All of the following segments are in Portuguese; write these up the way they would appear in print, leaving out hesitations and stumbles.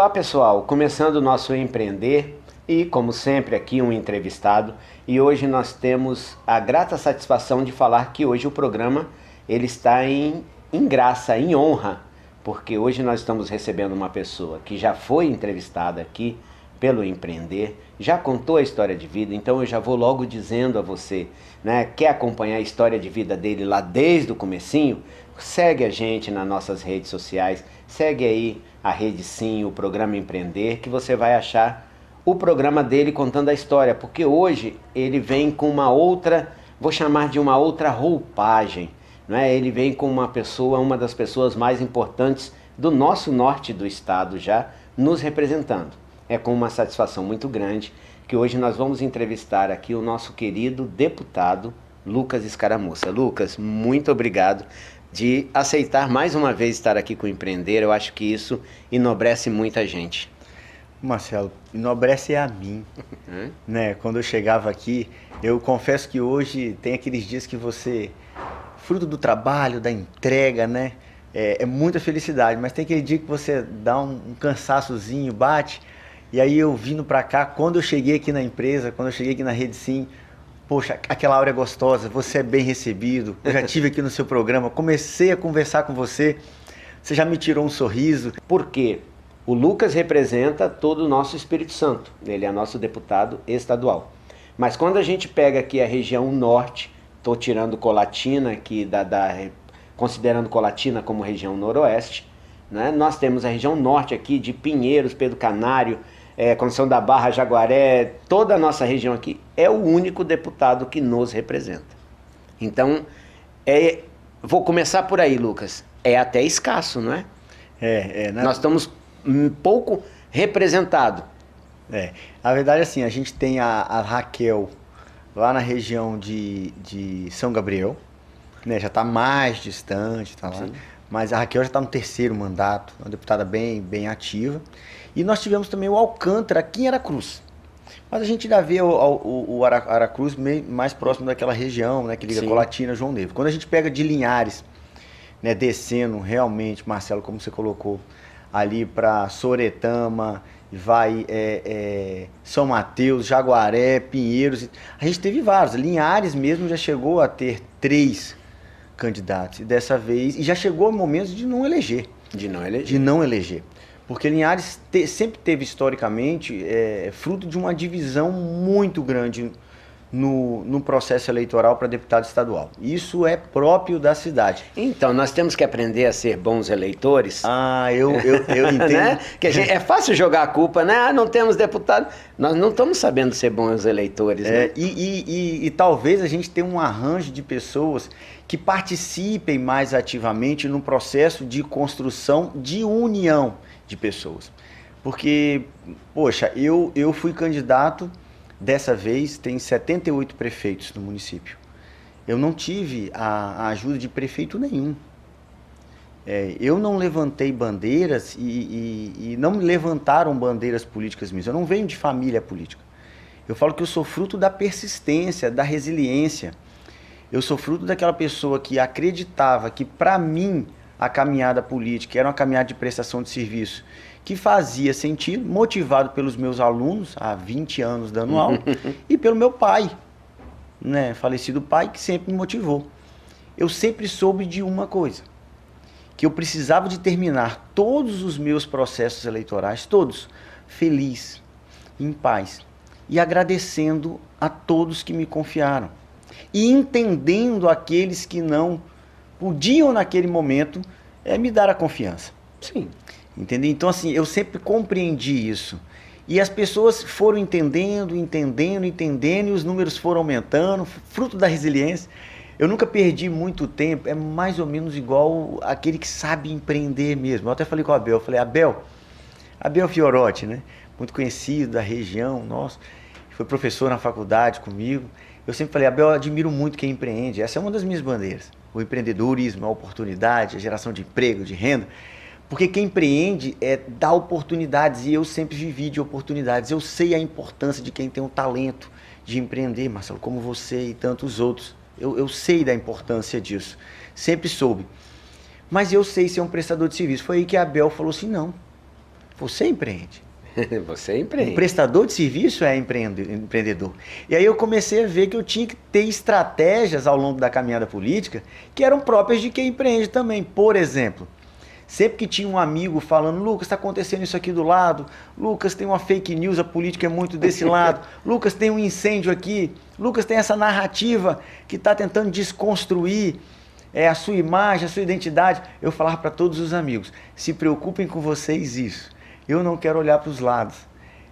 Olá pessoal, começando o nosso Empreender e como sempre aqui um entrevistado, e hoje nós temos a grata satisfação de falar que hoje o programa ele está em graça, em honra, porque hoje nós estamos recebendo uma pessoa que já foi entrevistada aqui pelo Empreender, já contou a história de vida, então eu já vou logo dizendo a você, né, quer acompanhar a história de vida dele lá desde o comecinho? Segue a gente nas nossas redes sociais, segue aí a Rede Sim, o programa Empreender, que você vai achar o programa dele contando a história, porque hoje ele vem com uma outra, vou chamar de uma outra roupagem, não é? Ele vem com uma pessoa, uma das pessoas mais importantes do nosso norte do estado já, nos representando. É com uma satisfação muito grande que hoje nós vamos entrevistar aqui o nosso querido deputado Lucas Escaramuça. Lucas, muito obrigado de aceitar mais uma vez estar aqui com o Empreender. Eu acho que isso enobrece muita gente. Marcelo, enobrece a mim, né? Quando eu chegava aqui, eu confesso que hoje tem aqueles dias que você, fruto do trabalho, da entrega, né? É muita felicidade, mas tem aquele dia que você dá um cansaçozinho, bate, e aí eu vindo pra cá, quando eu cheguei aqui na empresa, quando eu cheguei aqui na Rede Sim, poxa, aquela aura é gostosa, você é bem recebido, eu já estive aqui no seu programa, comecei a conversar com você, você já me tirou um sorriso. Por quê? O Lucas representa todo o nosso Espírito Santo, ele é nosso deputado estadual. Mas quando a gente pega aqui a região norte, estou tirando Colatina aqui, considerando Colatina como região noroeste, né? Nós temos a região norte aqui de Pinheiros, Pedro Canário, Conceição da Barra, Jaguaré, toda a nossa região aqui é o único deputado que nos representa. Então, vou começar por aí, Lucas, é até escasso, não é? Né? Nós estamos um pouco representados. A verdade é assim, a gente tem a Raquel lá na região de São Gabriel, né? Já está mais distante, tá lá. Mas a Raquel já está no terceiro mandato, uma deputada bem ativa. E nós tivemos também o Alcântara aqui em Aracruz. Mas a gente ainda vê o Aracruz mais próximo daquela região, né, que liga Colatina, João Neves. Quando a gente pega de Linhares, né, descendo realmente, Marcelo, como você colocou, ali para Soretama, vai São Mateus, Jaguaré, Pinheiros, a gente teve vários. Linhares mesmo já chegou a ter 3 candidatos, e dessa vez, e já chegou o momento de não eleger. De não eleger. Porque Linhares sempre teve, historicamente, fruto de uma divisão muito grande no processo eleitoral para deputado estadual. Isso é próprio da cidade. Então, nós temos que aprender a ser bons eleitores. Eu entendo. Né? Que é fácil jogar a culpa, né? Não temos deputado. Nós não estamos sabendo ser bons eleitores. Né? E talvez a gente tenha um arranjo de pessoas que participem mais ativamente no processo de construção de união de pessoas. Porque, poxa, eu fui candidato, dessa vez tem 78 prefeitos no município. Eu não tive a ajuda de prefeito nenhum. Eu não levantei bandeiras e não me levantaram bandeiras políticas minhas. Eu não venho de família política. Eu falo que eu sou fruto da persistência, da resiliência. Eu sou fruto daquela pessoa que acreditava que, para mim, a caminhada política era uma caminhada de prestação de serviço que fazia sentido, motivado pelos meus alunos, há 20 anos dando aula, e pelo meu pai, né, falecido pai, que sempre me motivou. Eu sempre soube de uma coisa, que eu precisava de terminar todos os meus processos eleitorais, todos, feliz, em paz, e agradecendo a todos que me confiaram, e entendendo aqueles que não podiam naquele momento me dar a confiança. Sim. Entendeu? Então, assim, eu sempre compreendi isso. E as pessoas foram entendendo, e os números foram aumentando, fruto da resiliência. Eu nunca perdi muito tempo, é mais ou menos igual aquele que sabe empreender mesmo. Eu até falei com o Abel, Abel Fiorotti, né? Muito conhecido da região, nosso, foi professor na faculdade comigo. Eu sempre falei, Abel, eu admiro muito quem empreende, essa é uma das minhas bandeiras. O empreendedorismo, a oportunidade, a geração de emprego, de renda. Porque quem empreende dá oportunidades, e eu sempre vivi de oportunidades. Eu sei a importância de quem tem o talento de empreender, Marcelo, como você e tantos outros. Eu sei da importância disso, sempre soube. Mas eu sei ser um prestador de serviço. Foi aí que a Abel falou assim, não, Você empreende. Você empreende. Um prestador de serviço é empreendedor. E aí eu comecei a ver que eu tinha que ter estratégias ao longo da caminhada política que eram próprias de quem empreende também. Por exemplo, sempre que tinha um amigo falando, Lucas, está acontecendo isso aqui do lado, Lucas, tem uma fake news, a política é muito desse lado, Lucas, tem um incêndio aqui, Lucas, tem essa narrativa que está tentando desconstruir a sua imagem, a sua identidade. Eu falava para todos os amigos, se preocupem com vocês isso. Eu não quero olhar para os lados.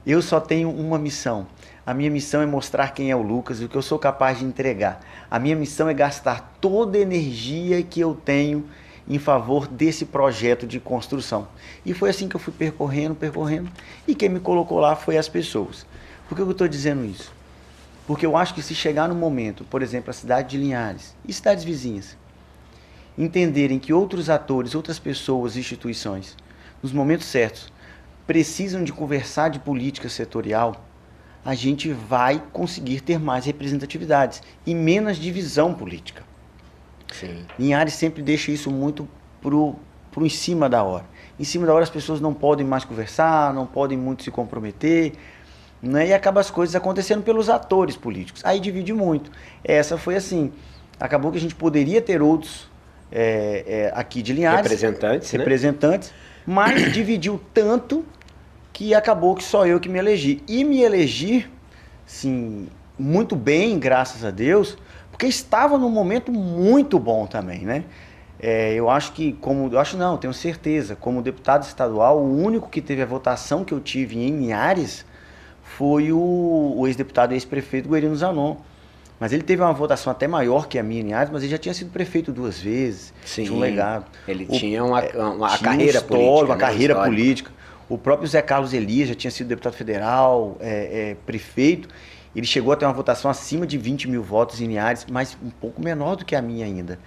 Eu só tenho uma missão. A minha missão é mostrar quem é o Lucas e o que eu sou capaz de entregar. A minha missão é gastar toda a energia que eu tenho em favor desse projeto de construção. E foi assim que eu fui percorrendo. E quem me colocou lá foi as pessoas. Por que eu estou dizendo isso? Porque eu acho que se chegar no momento, por exemplo, a cidade de Linhares e cidades vizinhas, entenderem que outros atores, outras pessoas, instituições, nos momentos certos, precisam de conversar de política setorial, a gente vai conseguir ter mais representatividades e menos divisão política. Sim. Linhares sempre deixa isso muito pro em cima da hora. Em cima da hora as pessoas não podem mais conversar, não podem muito se comprometer, né? E acaba as coisas acontecendo pelos atores políticos. Aí divide muito. Essa foi assim. Acabou que a gente poderia ter outros aqui de Linhares. Representantes, mas dividiu tanto que acabou que só eu que me elegi. E me elegi, sim, muito bem, graças a Deus, porque estava num momento muito bom também, né? Eu acho que, tenho certeza, como deputado estadual, o único que teve a votação que eu tive em Linhares foi o ex-deputado e ex-prefeito Guerino Zanon. Mas ele teve uma votação até maior que a minha em Linhares, mas ele já tinha sido prefeito 2 vezes, sim, tinha um legado. Ele tinha uma carreira política. Uma carreira política. O próprio Zé Carlos Elias já tinha sido deputado federal, prefeito. Ele chegou a ter uma votação acima de 20 mil votos em Linhares, mas um pouco menor do que a minha ainda.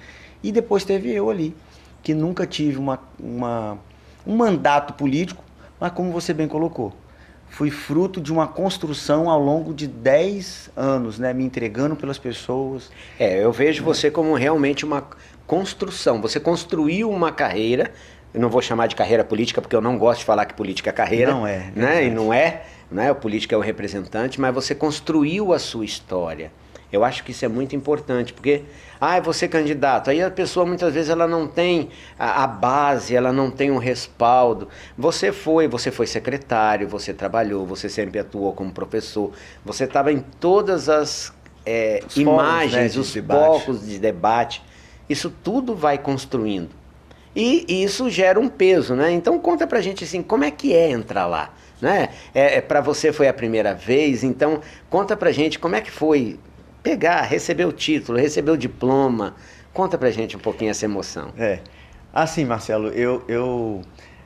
E depois teve eu ali, que nunca tive um mandato político, mas como você bem colocou, fui fruto de uma construção ao longo de 10 anos, né, me entregando pelas pessoas. Eu vejo você como realmente uma construção. Você construiu uma carreira. Eu não vou chamar de carreira política, porque eu não gosto de falar que política é carreira. Não é. Né? E não é. O político é o representante, mas você construiu a sua história. Eu acho que isso é muito importante, porque, eu vou ser candidato. Aí a pessoa, muitas vezes, ela não tem a base, ela não tem um respaldo. Você foi secretário, você trabalhou, você sempre atuou como professor, você estava em todas as imagens, os focos de debate. Isso tudo vai construindo. E isso gera um peso, né? Então conta pra gente assim, como é que é entrar lá, né? Pra você foi a primeira vez, então conta pra gente como é que foi receber o título, receber o diploma. Conta pra gente um pouquinho essa emoção. Assim, Marcelo,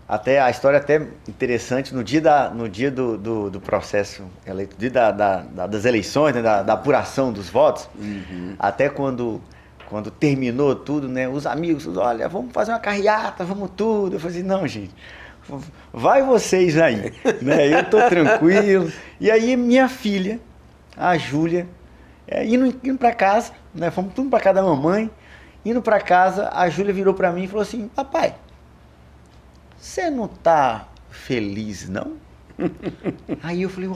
até a história é até interessante, no dia do processo eleito, dia das eleições, né, da apuração dos votos, até quando terminou tudo, né, os amigos, olha, vamos fazer uma carreata, vamos tudo. Eu falei assim, não, gente, vai vocês aí, né, eu tô tranquilo. E aí minha filha, a Júlia, indo para casa, né, fomos tudo para casa da mamãe, indo para casa, a Júlia virou para mim e falou assim, papai, você não tá feliz, não? Aí eu falei,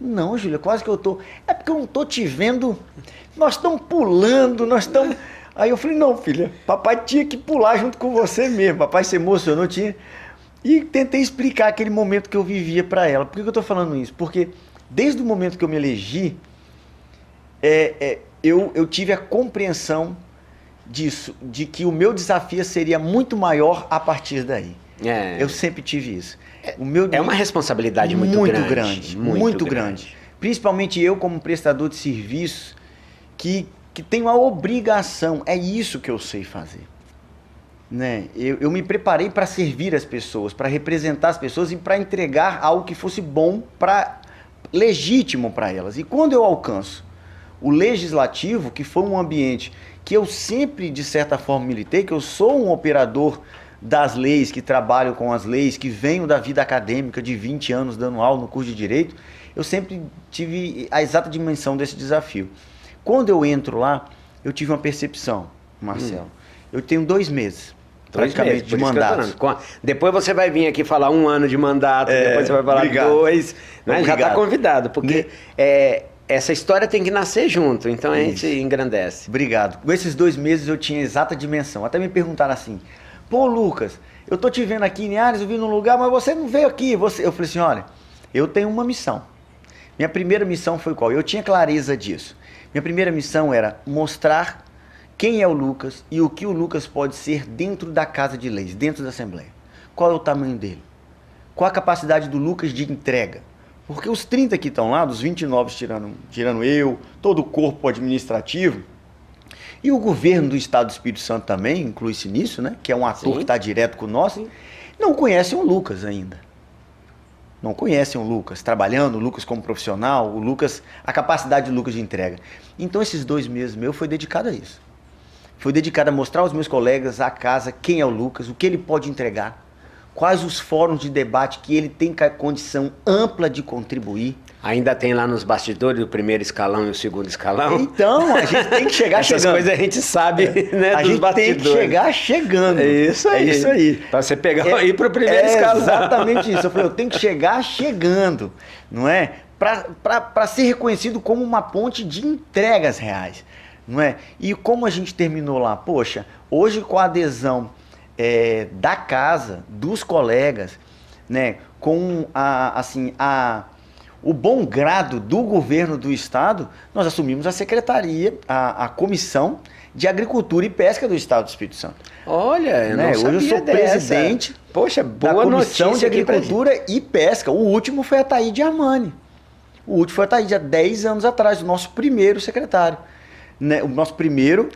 não, Júlia, quase que eu tô. É porque eu não tô te vendo. Nós estamos pulando, Aí eu falei, não, filha, papai tinha que pular junto com você mesmo. Papai se emocionou, tinha. E tentei explicar aquele momento que eu vivia para ela. Por que eu tô falando isso? Porque desde o momento que eu me elegi, eu tive a compreensão disso, de que o meu desafio seria muito maior a partir daí. Eu sempre tive isso. É uma responsabilidade muito grande. Muito grande. Principalmente eu como prestador de serviço que tenho a obrigação, é isso que eu sei fazer. Né? Eu me preparei para servir as pessoas, para representar as pessoas e para entregar algo que fosse bom, legítimo para elas. E quando eu alcanço o legislativo, que foi um ambiente que eu sempre, de certa forma, militei, que eu sou um operador das leis, que trabalho com as leis, que venho da vida acadêmica de 20 anos dando aula no curso de Direito, eu sempre tive a exata dimensão desse desafio. Quando eu entro lá, eu tive uma percepção, Marcelo. Eu tenho 2 meses praticamente, de mandatos. Depois você vai vir aqui falar 1 ano de mandato, depois você vai falar obrigado. 2, né? Já está convidado, porque essa história tem que nascer junto, então a gente engrandece. Obrigado. Com esses 2 meses eu tinha exata dimensão. Até me perguntaram assim, pô, Lucas, eu tô te vendo aqui em Ares, eu vim num lugar, mas você não veio aqui. Eu falei assim, olha, eu tenho uma missão. Minha primeira missão foi qual? Eu tinha clareza disso. Minha primeira missão era mostrar quem é o Lucas e o que o Lucas pode ser dentro da Casa de Leis, dentro da Assembleia. Qual é o tamanho dele? Qual a capacidade do Lucas de entrega? Porque os 30 que estão lá, dos 29 tirando eu, todo o corpo administrativo, e o governo do Estado do Espírito Santo também, inclui-se nisso, né? Que é um ator que está direto com nós, não conhecem o Lucas ainda. Não conhecem o Lucas trabalhando, o Lucas como profissional, o Lucas, a capacidade do Lucas de entrega. Então esses 2 meses meus foi dedicado a isso. Foi dedicado a mostrar aos meus colegas, à casa, quem é o Lucas, o que ele pode entregar, quais os fóruns de debate que ele tem condição ampla de contribuir. Ainda tem lá nos bastidores o primeiro escalão e o segundo escalão? Então, a gente tem que chegar chegando. Essas coisas a gente sabe, né, a dos gente bastidores. Tem que chegar chegando. É isso aí. É isso aí. Pra você pegar e ir pro primeiro escalão. Exatamente isso. Eu falei, eu tenho que chegar chegando, não é? Para ser reconhecido como uma ponte de entregas reais, não é? E como a gente terminou lá? Poxa, hoje com a adesão da casa, dos colegas, né? Com o bom grado do governo do Estado, nós assumimos a secretaria, a Comissão de Agricultura e Pesca do Estado do Espírito Santo. Olha, eu não sabia. Hoje eu sou presidente da Comissão de Agricultura e Pesca. O último foi a Taíde Armani. O último foi a Taíde, há 10 anos atrás, o nosso primeiro secretário. Né? O nosso primeiro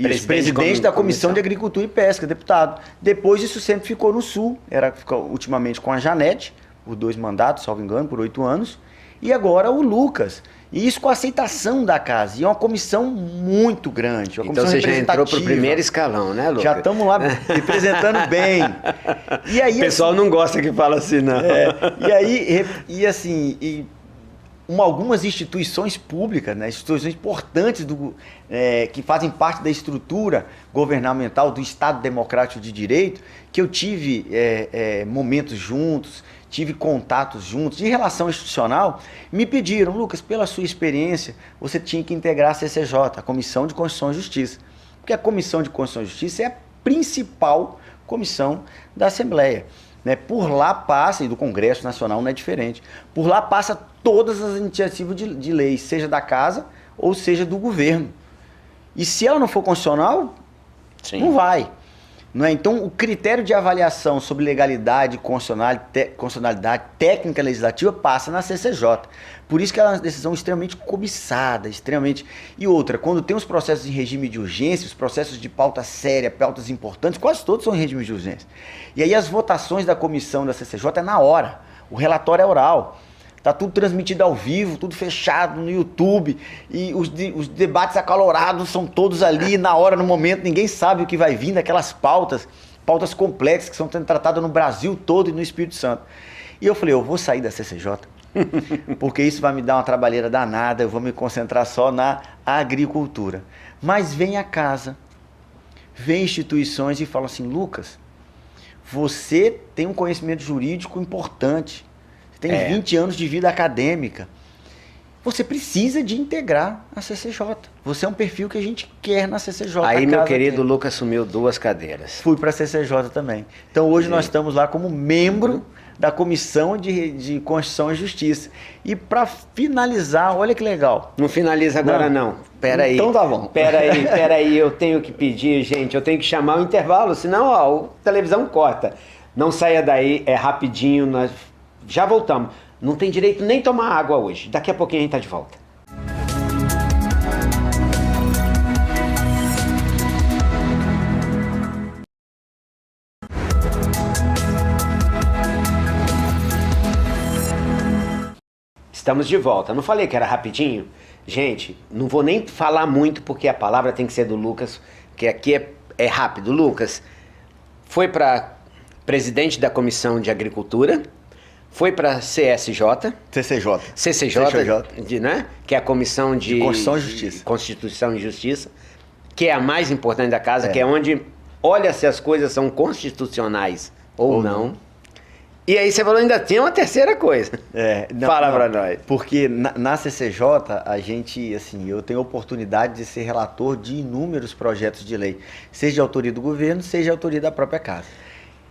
presidente da Comissão de Agricultura e Pesca, deputado. Depois isso sempre ficou no Sul, ficou ultimamente com a Janete, por 2 mandatos, salvo engano, por 8 anos. E agora o Lucas. E isso com a aceitação da casa. E é uma comissão muito grande. Uma então você já entrou para o primeiro escalão, né, Lucas? Já estamos lá representando bem. E aí, o pessoal não gosta que fala assim, não. Algumas instituições públicas, né, instituições importantes que fazem parte da estrutura governamental do Estado Democrático de Direito, que eu tive momentos juntos, tive contatos juntos, de relação institucional, me pediram, Lucas, pela sua experiência, você tinha que integrar a CCJ, a Comissão de Constituição e Justiça. Porque a Comissão de Constituição e Justiça é a principal comissão da Assembleia. Né? Por lá passa, e do Congresso Nacional não é diferente, por lá passa todas as iniciativas de lei, seja da Casa ou seja do governo. E se ela não for constitucional, não vai. Não é? Então, o critério de avaliação sobre legalidade, constitucionalidade, técnica legislativa passa na CCJ. Por isso que ela é uma decisão extremamente cobiçada, extremamente... E outra, quando tem os processos em regime de urgência, os processos de pauta séria, pautas importantes, quase todos são em regime de urgência. E aí as votações da comissão da CCJ é na hora, o relatório é oral. Está tudo transmitido ao vivo, tudo fechado no YouTube, e os debates acalorados são todos ali, na hora, no momento, ninguém sabe o que vai vir daquelas pautas complexas que são sendo tratadas no Brasil todo e no Espírito Santo. E eu falei, eu vou sair da CCJ, porque isso vai me dar uma trabalheira danada, eu vou me concentrar só na agricultura. Mas vem a casa, vem instituições e falam assim, Lucas, você tem um conhecimento jurídico importante, tem 20 anos de vida acadêmica. Você precisa de integrar a CCJ. Você é um perfil que a gente quer na CCJ. Aí, meu querido Lucas assumiu 2 cadeiras. Fui para a CCJ também. Então, hoje nós estamos lá como membro da Comissão de Constituição e Justiça. E para finalizar, olha que legal. Não finaliza agora, não. Peraí. Então tá bom. Peraí, eu tenho que pedir, gente, eu tenho que chamar o intervalo, senão a televisão corta. Não saia daí, é rapidinho, nós... Já voltamos. Não tem direito nem tomar água hoje. Daqui a pouquinho a gente tá de volta. Estamos de volta. Não falei que era rapidinho? Gente, não vou nem falar muito porque a palavra tem que ser do Lucas, que aqui é rápido. Lucas foi para presidente da Comissão de Agricultura, foi para CCJ, né? Que é a Comissão de Constituição e Justiça. Constituição e Justiça, que é a mais importante da casa, que é onde olha se as coisas são constitucionais ou não. E aí você falou, ainda tem uma terceira coisa. Fala pra nós. Porque na CCJ, a gente, assim, eu tenho a oportunidade de ser relator de inúmeros projetos de lei, seja de autoria do governo, seja de autoria da própria casa.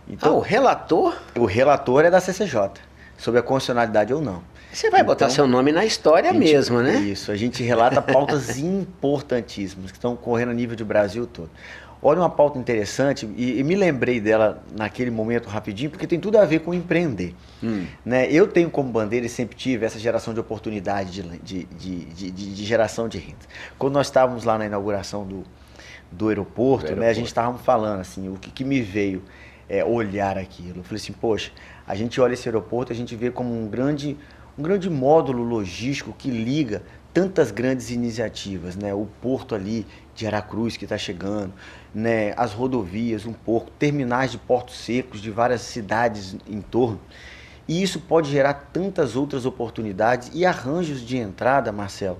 Então, o relator? O relator é da CCJ, sobre a constitucionalidade ou não. Você vai botar seu nome na história mesmo, né? Isso, a gente relata pautas importantíssimas que estão ocorrendo a nível do Brasil todo. Olha uma pauta interessante, e me lembrei dela naquele momento rapidinho, porque tem tudo a ver com empreender. Né? Eu tenho como bandeira e sempre tive essa geração de oportunidade de geração de renda. Quando nós estávamos lá na inauguração do aeroporto, né, a gente estava falando assim, o que me veio olhar aquilo. Eu falei assim, poxa, a gente olha esse aeroporto, a gente vê como um grande módulo logístico que liga tantas grandes iniciativas, né? O porto ali de Aracruz que está chegando, né? As rodovias, um pouco, terminais de portos secos de várias cidades em torno. E isso pode gerar tantas outras oportunidades e arranjos de entrada, Marcelo,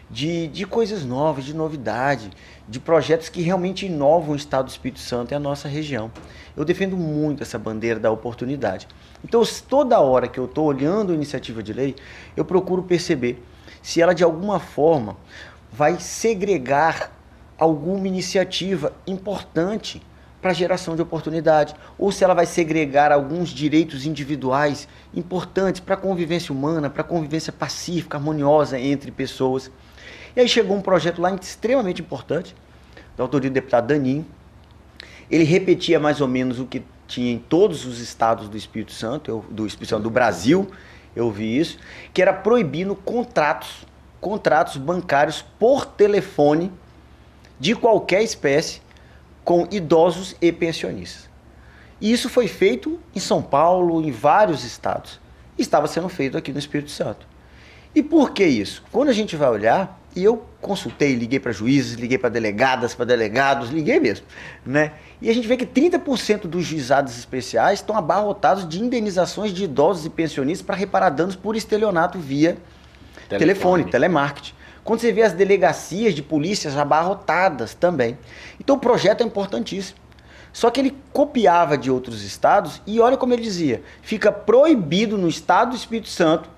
de coisas novas, de novidade, de projetos que realmente inovam o estado do Espírito Santo e a nossa região. Eu defendo muito essa bandeira da oportunidade. Então, toda hora que eu estou olhando a iniciativa de lei, eu procuro perceber se ela de alguma forma vai segregar alguma iniciativa importante para a geração de oportunidade, ou se ela vai segregar alguns direitos individuais importantes para a convivência humana, para a convivência pacífica, harmoniosa entre pessoas. E aí chegou um projeto lá extremamente importante, da autoria do deputado Daninho. Ele repetia mais ou menos o que tinha em todos os estados do Espírito Santo, do Brasil, eu vi isso, que era proibindo contratos bancários por telefone de qualquer espécie com idosos e pensionistas. E isso foi feito em São Paulo, em vários estados. E estava sendo feito aqui no Espírito Santo. E por que isso? Quando a gente vai olhar, e eu consultei, liguei para juízes, liguei para delegadas, para delegados, liguei mesmo, né? E a gente vê que 30% dos juizados especiais estão abarrotados de indenizações de idosos e pensionistas para reparar danos por estelionato via telefone, telemarketing. Quando você vê as delegacias de polícias abarrotadas também. Então o projeto é importantíssimo. Só que ele copiava de outros estados e olha como ele dizia, fica proibido no estado do Espírito Santo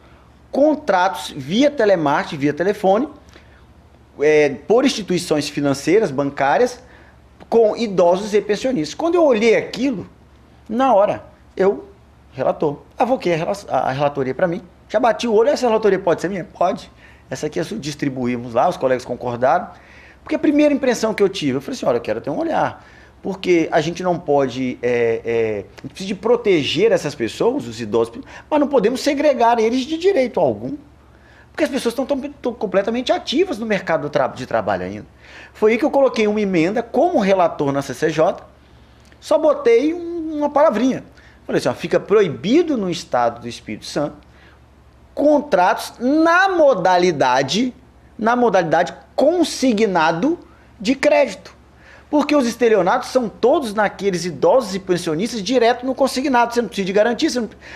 contratos via telemarketing, via telefone, por instituições financeiras, bancárias, com idosos e pensionistas. Quando eu olhei aquilo, na hora, eu avoquei a relatoria para mim, já bati o olho, essa relatoria pode ser minha? Pode. Essa aqui distribuímos lá, os colegas concordaram, porque a primeira impressão que eu tive, eu falei assim, olha, eu quero ter um olhar, porque a gente não pode, a gente precisa de proteger essas pessoas, os idosos, mas não podemos segregar eles de direito algum. Porque as pessoas estão completamente ativas no mercado de trabalho ainda. Foi aí que eu coloquei uma emenda como relator na CCJ, só botei uma palavrinha. Falei assim, ó, fica proibido no estado do Espírito Santo contratos na modalidade consignado de crédito. Porque os estelionatos são todos naqueles idosos e pensionistas direto no consignado. Você não precisa de garantia.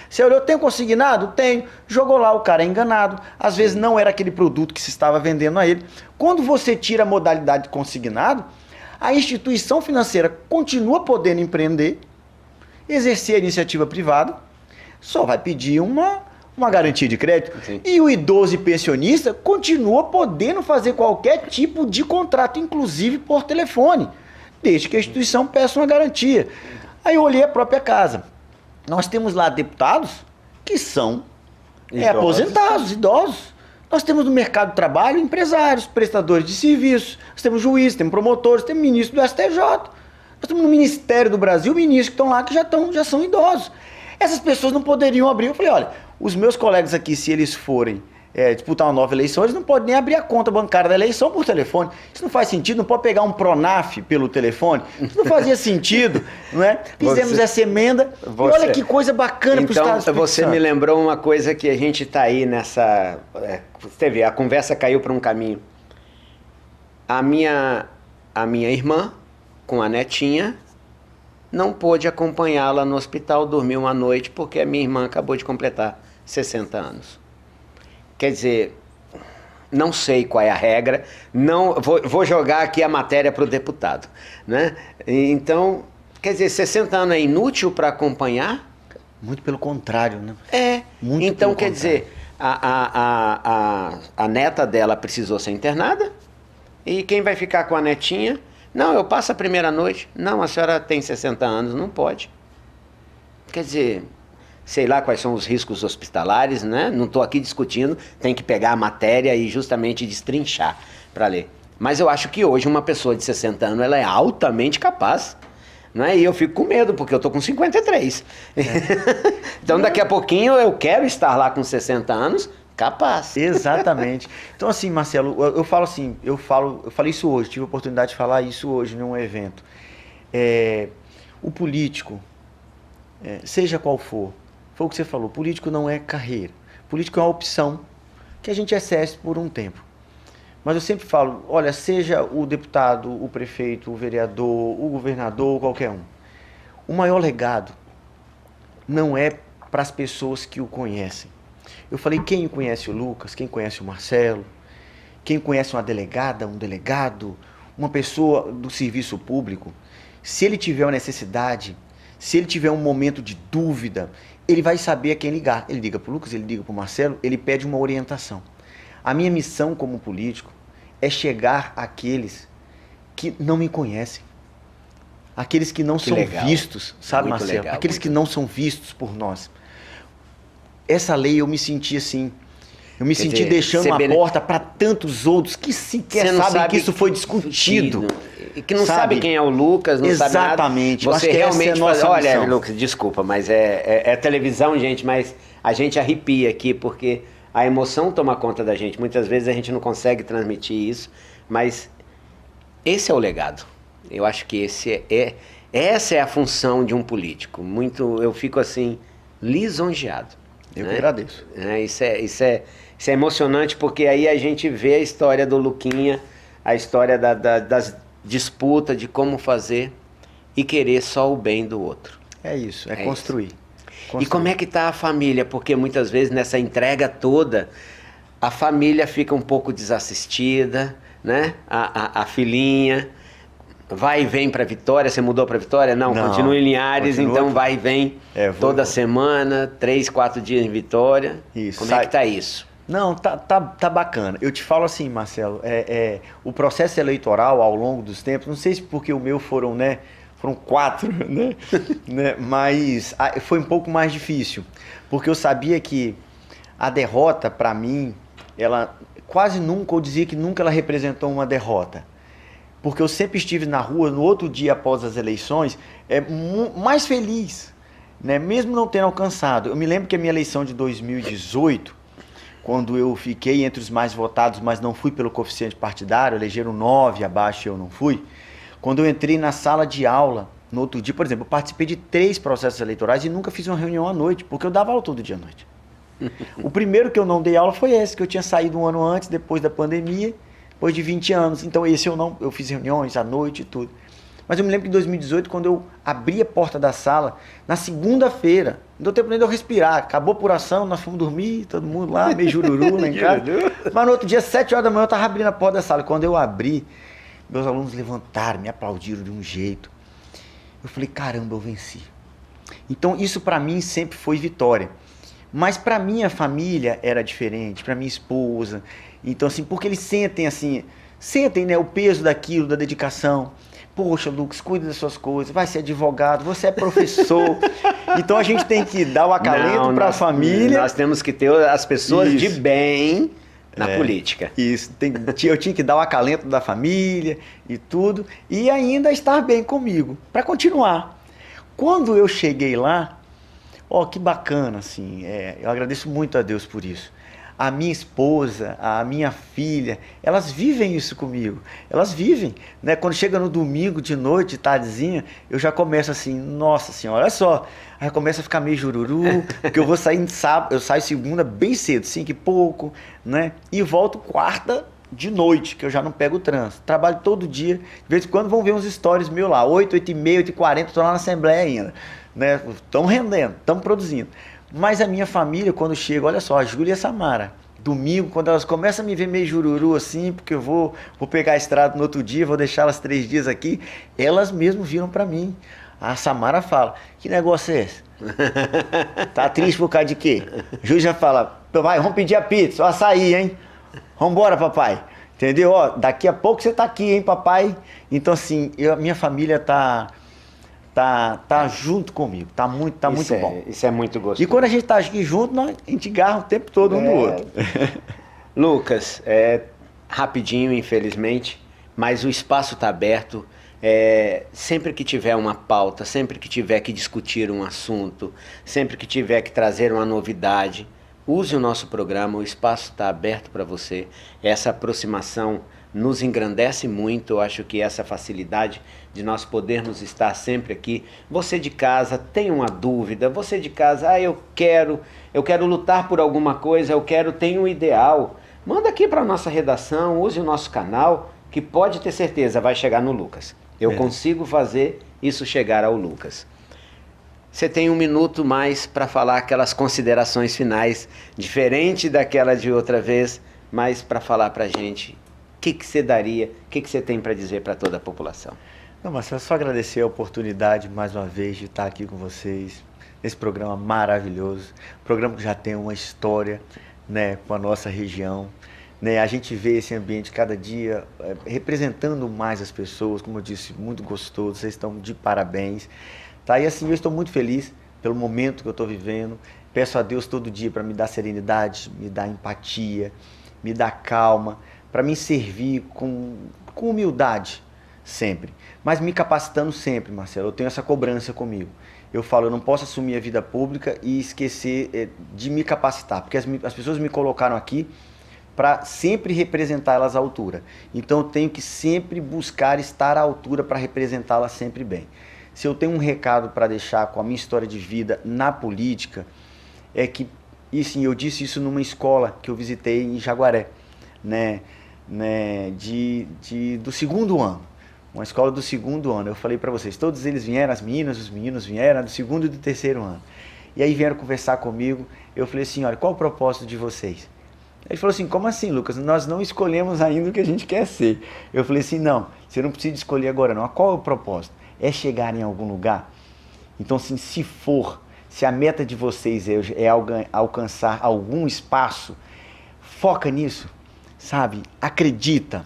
Você olhou, tem consignado? Tenho. Jogou lá, o cara é enganado. Às vezes não era aquele produto que se estava vendendo a ele. Quando você tira a modalidade de consignado, a instituição financeira continua podendo empreender, exercer a iniciativa privada, só vai pedir uma garantia de crédito. Sim. E o idoso e pensionista continua podendo fazer qualquer tipo de contrato, inclusive por telefone, desde que a instituição peça uma garantia. Aí eu olhei a própria casa. Nós temos lá deputados que são aposentados, idosos. Nós temos no mercado de trabalho empresários, prestadores de serviços, nós temos juízes, temos promotores, temos ministro do STJ. Nós temos no Ministério do Brasil ministros que estão lá que já são idosos. Essas pessoas não poderiam abrir. Eu falei, olha, os meus colegas aqui, se eles forem disputar uma nova eleição, eles não podem nem abrir a conta bancária da eleição por telefone. Isso não faz sentido, não pode pegar um Pronaf pelo telefone. Isso não fazia sentido, não é? Fizemos essa emenda e olha que coisa bacana para o Estado do Espírito Você Santo. Me lembrou uma coisa que a gente está aí nessa... Você vê, a conversa caiu para um caminho. A minha irmã, com a netinha, não pôde acompanhá-la no hospital, dormiu uma noite, porque a minha irmã acabou de completar 60 anos. Quer dizer, não sei qual é a regra, não vou jogar aqui a matéria para o deputado, né? Então, quer dizer, 60 anos é inútil para acompanhar? Muito pelo contrário, né? Muito então, quer dizer, a neta dela precisou ser internada, e quem vai ficar com a netinha? Não, eu passo a primeira noite. Não, a senhora tem 60 anos, não pode. Quer dizer, sei lá quais são os riscos hospitalares, né? Não estou aqui discutindo, tem que pegar a matéria e justamente destrinchar para ler. Mas eu acho que hoje uma pessoa de 60 anos ela é altamente capaz. Né? E eu fico com medo, porque eu estou com 53. Então daqui a pouquinho eu quero estar lá com 60 anos capaz. Exatamente. Então assim, Marcelo, eu falo assim, eu falei isso hoje, tive a oportunidade de falar isso hoje num evento. O político, seja qual for, foi o que você falou, político não é carreira. Político é uma opção que a gente exerce por um tempo. Mas eu sempre falo, olha, seja o deputado, o prefeito, o vereador, o governador, qualquer um. O maior legado não é para as pessoas que o conhecem. Eu falei, quem conhece o Lucas, quem conhece o Marcelo, quem conhece uma delegada, um delegado, uma pessoa do serviço público, se ele tiver uma necessidade, se ele tiver um momento de dúvida, ele vai saber a quem ligar. Ele liga para o Lucas, ele liga para o Marcelo, ele pede uma orientação. A minha missão como político é chegar àqueles que não me conhecem. Aqueles que não são vistos, sabe, muito Marcelo? Legal, aqueles que não são vistos por nós. Essa lei eu me senti assim, eu me senti deixando uma porta para tantos outros que sequer sabem que isso foi discutido. E que não sabe quem é o Lucas, não sabe nada. Exatamente. Você realmente faz... Olha, Lucas, desculpa, mas é televisão, gente, mas a gente arrepia aqui, porque a emoção toma conta da gente. Muitas vezes a gente não consegue transmitir isso, mas esse é o legado. Eu acho que essa é a função de um político. Eu fico assim, lisonjeado. Eu que agradeço. Isso é emocionante, porque aí a gente vê a história do Luquinha, a história das disputas, de como fazer e querer só o bem do outro. É isso, construir. E como é que está a família? Porque muitas vezes nessa entrega toda, a família fica um pouco desassistida, né? A filhinha vai e vem para Vitória. Você mudou para Vitória? Não, continua em Linhares, então vai e vem toda semana, 3, 4 dias em Vitória. Isso. Como é que tá isso? Não, tá bacana. Eu te falo assim, Marcelo, o processo eleitoral ao longo dos tempos, não sei se porque o meu foram 4, né? Mas foi um pouco mais difícil, porque eu sabia que a derrota, para mim, ela quase nunca, eu dizia que nunca ela representou uma derrota. Porque eu sempre estive na rua, no outro dia após as eleições, mais feliz, né? Mesmo não tendo alcançado. Eu me lembro que a minha eleição de 2018, quando eu fiquei entre os mais votados, mas não fui pelo coeficiente partidário, elegeram 9 abaixo e eu não fui. Quando eu entrei na sala de aula, no outro dia, por exemplo, eu participei de 3 processos eleitorais e nunca fiz uma reunião à noite, porque eu dava aula todo dia à noite. O primeiro que eu não dei aula foi esse, que eu tinha saído um ano antes, depois da pandemia, depois de 20 anos. Então esse eu fiz reuniões à noite e tudo. Mas eu me lembro que em 2018, quando eu abri a porta da sala, na segunda-feira, não deu tempo nem de eu respirar, acabou a apuração, nós fomos dormir, todo mundo lá, meio jururu lá em casa. Mas no outro dia, 7 horas da manhã, eu estava abrindo a porta da sala. Quando eu abri, meus alunos levantaram, me aplaudiram de um jeito. Eu falei, caramba, eu venci. Então isso para mim sempre foi vitória. Mas para minha família era diferente, para minha esposa. Então assim, porque eles sentem, né, o peso daquilo, da dedicação. Poxa, Lucas, cuida das suas coisas, vai ser advogado, você é professor. Então a gente tem que dar o acalento para a família. Nós temos que ter as pessoas de bem na política. Isso, eu tinha que dar o acalento da família e tudo, e ainda estar bem comigo, para continuar. Quando eu cheguei lá, que bacana, assim, eu agradeço muito a Deus por isso. A minha esposa, a minha filha, elas vivem isso comigo. Elas vivem, né? Quando chega no domingo de noite, tardezinha, eu já começo assim, nossa senhora, olha só. Aí começa a ficar meio jururu, porque eu vou sair sábado, eu saio segunda bem cedo, 5 e pouco, né? E volto quarta de noite, que eu já não pego o trânsito. Trabalho todo dia, de vez em quando vão ver uns stories meus lá, 8, 8h30, 8h40, estou lá na Assembleia ainda, né? Estão rendendo, estamos produzindo. Mas a minha família, quando chega, olha só, a Júlia e a Samara, Domingo, quando elas começam a me ver meio jururu assim, porque eu vou pegar a estrada no outro dia, vou deixar elas 3 dias aqui, elas mesmo viram para mim. A Samara fala, que negócio é esse? Tá triste por causa de quê? O Júlio já fala, papai, vamos pedir a pizza, o açaí, hein? Vambora, papai. Entendeu? Ó, daqui a pouco você tá aqui, hein, papai? Então, assim, minha família tá junto comigo. Tá muito bom. Isso é muito gostoso. E quando a gente tá aqui junto, a gente garra o tempo todo um do outro. Lucas, rapidinho, infelizmente, mas o espaço está aberto. Sempre que tiver uma pauta, sempre que tiver que discutir um assunto, sempre que tiver que trazer uma novidade, use o nosso programa, o espaço está aberto para você. Essa aproximação nos engrandece muito. Eu acho que essa facilidade de nós podermos estar sempre aqui. Você de casa tem uma dúvida, você de casa, eu quero lutar por alguma coisa, tenho um ideal. Manda aqui para a nossa redação, use o nosso canal, que pode ter certeza vai chegar no Lucas. Eu consigo fazer isso chegar ao Lucas. Você tem 1 minuto mais para falar aquelas considerações finais, diferente daquela de outra vez, mas para falar para a gente o que você daria, o que você tem para dizer para toda a população. Não, Marcelo, só agradecer a oportunidade mais uma vez de estar aqui com vocês, nesse programa maravilhoso, programa que já tem uma história, né, com a nossa região. Né, a gente vê esse ambiente cada dia representando mais as pessoas, como eu disse, muito gostoso, vocês estão de parabéns. Tá? E assim, eu estou muito feliz pelo momento que eu estou vivendo, peço a Deus todo dia para me dar serenidade, me dar empatia, me dar calma, para me servir com humildade sempre, mas me capacitando sempre, Marcelo. Eu tenho essa cobrança comigo. Eu falo, eu não posso assumir a vida pública e esquecer de me capacitar, porque as pessoas me colocaram aqui para sempre representá-las à altura. Então eu tenho que sempre buscar estar à altura para representá-las sempre bem. Se eu tenho um recado para deixar com a minha história de vida na política, é que, e sim, eu disse isso numa escola que eu visitei em Jaguaré, do 2º ano. Uma escola do 2º ano. Eu falei para vocês, todos eles vieram, as meninas, os meninos vieram do 2º e do 3º ano. E aí vieram conversar comigo. Eu falei assim, olha, qual o propósito de vocês? Ele falou assim, como assim, Lucas? Nós não escolhemos ainda o que a gente quer ser. Eu falei assim, não, você não precisa escolher agora não. Qual é o propósito? É chegar em algum lugar? Então, assim, se a meta de vocês é alcançar algum espaço, foca nisso, sabe? Acredita,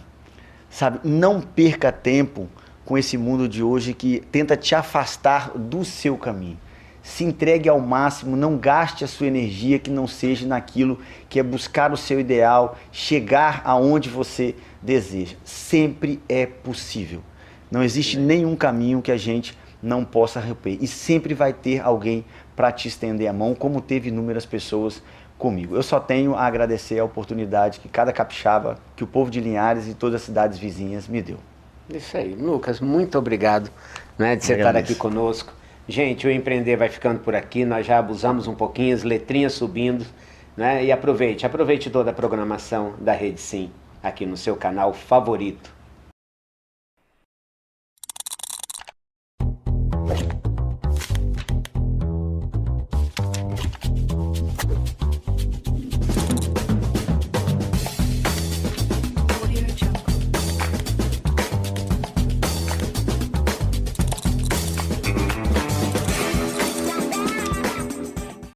sabe? Não perca tempo com esse mundo de hoje que tenta te afastar do seu caminho. Se entregue ao máximo, não gaste a sua energia que não seja naquilo que é buscar o seu ideal, chegar aonde você deseja. Sempre é possível. Não existe nenhum caminho que a gente não possa romper. E sempre vai ter alguém para te estender a mão, como teve inúmeras pessoas comigo. Eu só tenho a agradecer a oportunidade que cada capixaba, que o povo de Linhares e todas as cidades vizinhas me deu. Isso aí. Lucas, muito obrigado, né, de você estar aqui conosco. Gente, o Empreender vai ficando por aqui, nós já abusamos um pouquinho, as letrinhas subindo, né? E aproveite toda a programação da Rede Sim, aqui no seu canal favorito.